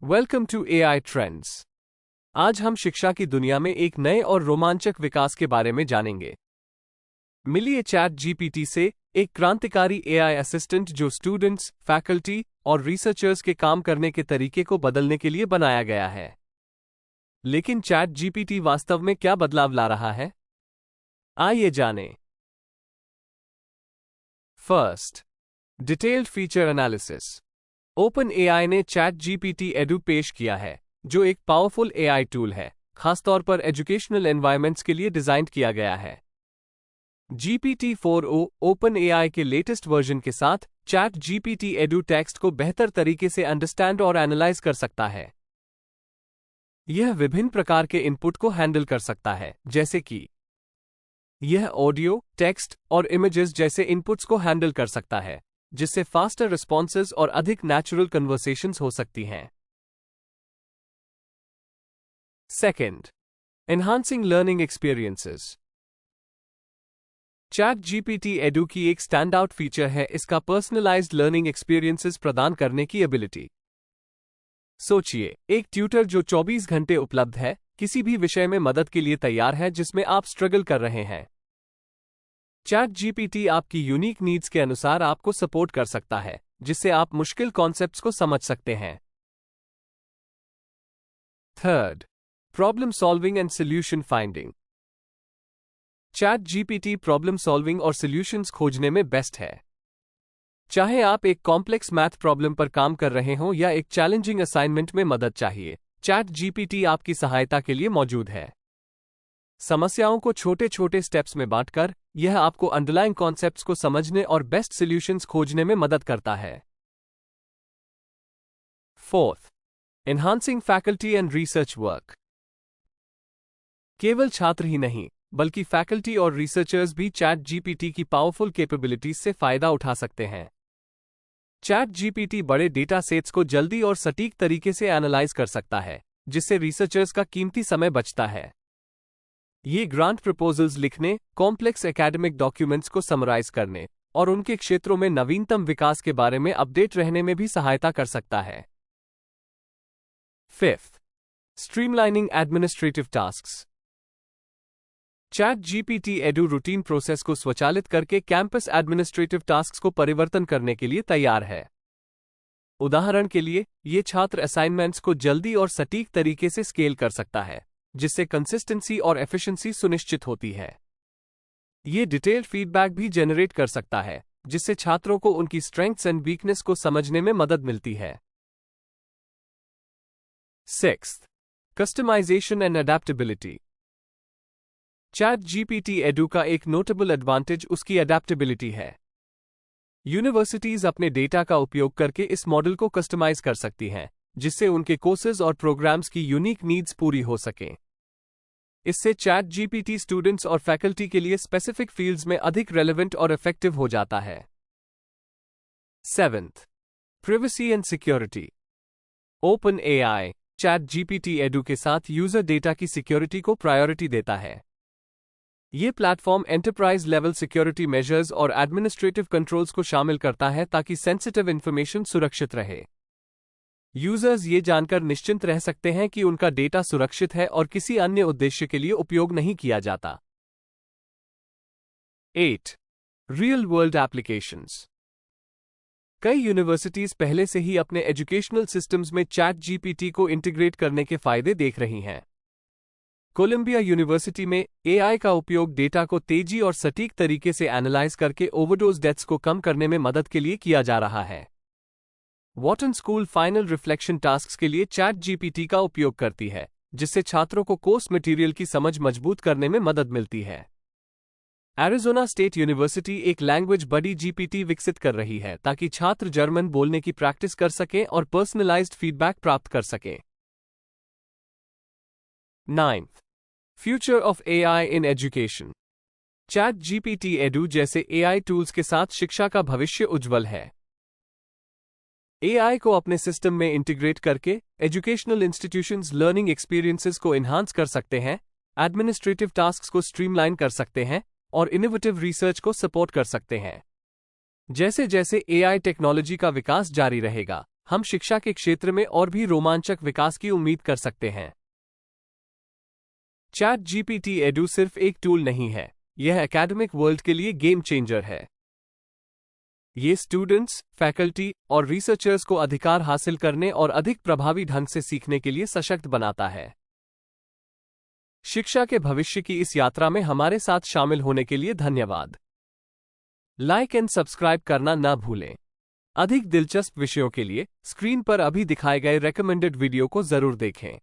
Welcome to AI trends. आज हम शिक्षा की दुनिया में एक नए और रोमांचक विकास के बारे में जानेंगे। मिलिए चैट जीपीटी से, एक क्रांतिकारी एआई असिस्टेंट जो स्टूडेंट्स, फैकल्टी और रिसर्चर्स के काम करने के तरीके को बदलने के लिए बनाया गया है। लेकिन चैट जीपीटी वास्तव में क्या बदलाव ला रहा है? आइए जानें। First, detailed feature analysis. Open AI ने चैट जीपीटी एडू पेश किया है, जो एक पावरफुल एआई टूल है, खासतौर पर एजुकेशनल एनवायरनमेंट्स के लिए डिजाइन किया गया है। GPT-4o ओपन एआई के लेटेस्ट वर्जन के साथ चैट जीपीटी एडू टेक्स्ट को बेहतर तरीके से अंडरस्टैंड और एनालाइज कर सकता है। यह विभिन्न प्रकार के इनपुट को हैंडल कर सकता है, जैसे कि यह ऑडियो, टेक्स्ट और इमेजेस जैसे इनपुट्स को हैंडल कर सकता है, जिससे फास्टर रिस्पॉन्सेज और अधिक नेचुरल कन्वर्सेशंस हो सकती हैं। Second, enhancing learning experiences. Chat GPT edu की एक स्टैंड आउट फीचर है इसका पर्सनलाइज्ड लर्निंग एक्सपीरियंसेस प्रदान करने की एबिलिटी। सोचिए, एक ट्यूटर जो 24 घंटे उपलब्ध है, किसी भी विषय में मदद के लिए तैयार है जिसमें आप स्ट्रगल कर रहे हैं। चैट जीपीटी आपकी यूनिक नीड्स के अनुसार आपको सपोर्ट कर सकता है, जिससे आप मुश्किल कॉन्सेप्ट्स को समझ सकते हैं। Third, problem solving and solution finding. Chat GPT problem solving और सॉल्यूशंस खोजने में बेस्ट है। चाहे आप एक कॉम्प्लेक्स मैथ प्रॉब्लम पर काम कर रहे हों या एक चैलेंजिंग असाइनमेंट में मदद चाहिए, चैट जीपीटी आपकी सहायता के लिए मौजूद है। समस्याओं को छोटे छोटे स्टेप्स में बांटकर यह आपको अंडरलाइंग कॉन्सेप्ट्स को समझने और बेस्ट सॉल्यूशंस खोजने में मदद करता है। Fourth, enhancing faculty and research work. केवल छात्र ही नहीं, बल्कि फैकल्टी और रिसर्चर्स भी चैट जीपीटी की पावरफुल कैपेबिलिटीज से फायदा उठा सकते हैं। चैट जीपीटी बड़े डेटा सेट्स को जल्दी और सटीक तरीके से एनालाइज कर सकता है, जिससे रिसर्चर्स का कीमती समय बचता है। ये ग्रांट प्रपोजल्स लिखने, कॉम्प्लेक्स एकेडमिक डॉक्यूमेंट्स को समराइज करने और उनके क्षेत्रों में नवीनतम विकास के बारे में अपडेट रहने में भी सहायता कर सकता है। Fifth, streamlining administrative tasks. Chat GPT edu routine process को स्वचालित करके कैंपस एडमिनिस्ट्रेटिव टास्क्स को परिवर्तन करने के लिए तैयार है। उदाहरण के लिए, ये छात्र असाइनमेंट्स को जल्दी और सटीक तरीके से स्केल कर सकता है, जिससे कंसिस्टेंसी और एफिशिएंसी सुनिश्चित होती है। ये डिटेल्ड फीडबैक भी जनरेट कर सकता है, जिससे छात्रों को उनकी स्ट्रेंथ्स एंड वीकनेस को समझने में मदद मिलती है। Sixth, customisation and adaptability. Chat GPT Edu का एक नोटेबल एडवांटेज उसकी अडेप्टेबिलिटी है। यूनिवर्सिटीज अपने डेटा का उपयोग करके इस मॉडल को कस्टमाइज कर सकती हैं, जिससे उनके कोर्सेज और प्रोग्राम्स की यूनिक नीड्स पूरी हो सकें। इससे चैट जीपीटी स्टूडेंट्स और फैकल्टी के लिए स्पेसिफिक फील्ड्स में अधिक रेलेवेंट और इफेक्टिव हो जाता है। Seventh, privacy and security. Open AI chat GPT edu के साथ यूजर डेटा की सिक्योरिटी को प्रायोरिटी देता है। ये platform enterprise level security measures और एडमिनिस्ट्रेटिव कंट्रोल्स को शामिल करता है ताकि सेंसिटिव इंफॉर्मेशन सुरक्षित रहे। यूजर्स ये जानकर निश्चिंत रह सकते हैं कि उनका डेटा सुरक्षित है और किसी अन्य उद्देश्य के लिए उपयोग नहीं किया जाता। 8. Real world applications. कई यूनिवर्सिटीज पहले से ही अपने एजुकेशनल सिस्टम्स में चैट जीपीटी को इंटीग्रेट करने के फायदे देख रही हैं। कोलंबिया यूनिवर्सिटी में एआई का उपयोग डेटा को तेजी और सटीक तरीके से एनालाइज करके ओवरडोज डेथ्स को कम करने में मदद के लिए किया जा रहा है। Wharton school final reflection tasks के लिए चैट जीपीटी का उपयोग करती है, जिससे छात्रों को कोर्स मटेरियल की समझ मजबूत करने में मदद मिलती है। एरिज़ोना स्टेट यूनिवर्सिटी एक लैंग्वेज बडी जीपीटी विकसित कर रही है ताकि छात्र जर्मन बोलने की प्रैक्टिस कर सकें और पर्सनलाइज्ड फीडबैक प्राप्त कर सकें। 9th, future of AI in education. Chat GPT edu जैसे एआई टूल्स के साथ शिक्षा का भविष्य उज्जवल है। एआई को अपने सिस्टम में इंटीग्रेट करके एजुकेशनल इंस्टीट्यूशंस लर्निंग एक्सपीरियंसेस को एनहांस कर सकते हैं, एडमिनिस्ट्रेटिव टास्क्स को स्ट्रीमलाइन कर सकते हैं और इनोवेटिव रिसर्च को सपोर्ट कर सकते हैं। जैसे जैसे एआई टेक्नोलॉजी का विकास जारी रहेगा, हम शिक्षा के क्षेत्र में और भी रोमांचक विकास की उम्मीद कर सकते हैं। चैट जीपीटी एडू सिर्फ एक टूल नहीं है, यह एकेडमिक वर्ल्ड के लिए गेम चेंजर है। ये स्टूडेंट्स, फैकल्टी और रिसर्चर्स को अधिकार हासिल करने और अधिक प्रभावी ढंग से सीखने के लिए सशक्त बनाता है। शिक्षा के भविष्य की इस यात्रा में हमारे साथ शामिल होने के लिए धन्यवाद। लाइक एंड सब्सक्राइब करना न भूलें। अधिक दिलचस्प विषयों के लिए स्क्रीन पर अभी दिखाए गए रेकमेंडेड वीडियो को जरूर देखें।